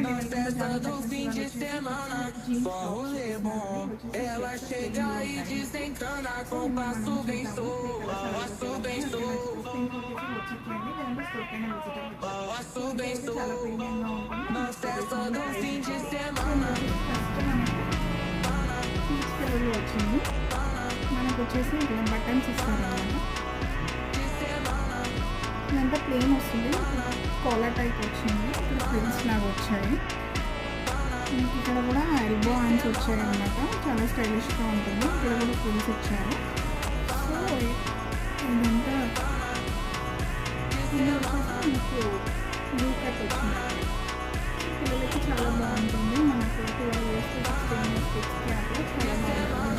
Não festa do fim de semana, só rolê bom. Ela chega e desencana com passo bem solto, passo bem solto, passo bem solto. Na festa do fim de semana. వచ్చింది మనకు వచ్చేసి ఇట్లా buttons ఇస్తారన్నమాట. ఇదంతా plane వస్తుంది, collar type వచ్చింది, ఇక్కడ frills లాగా వచ్చాయి. మీకు ఇక్కడ కూడా ఎల్బో హ్యాండ్స్ వచ్చాయి అన్నమాట, చాలా స్టైలిష్గా ఉంటుంది. ఇక్కడ కూడా ఫ్రిల్స్ వచ్చాయి. సో ఇదంతా మీకు బ్లూ కట్ వచ్చింది. పిల్లలకి చాలా బాగుంటుంది. మనకు 12 years to 16 years కిడ్స్కి అట్లా చాలా బాగుంటుంది.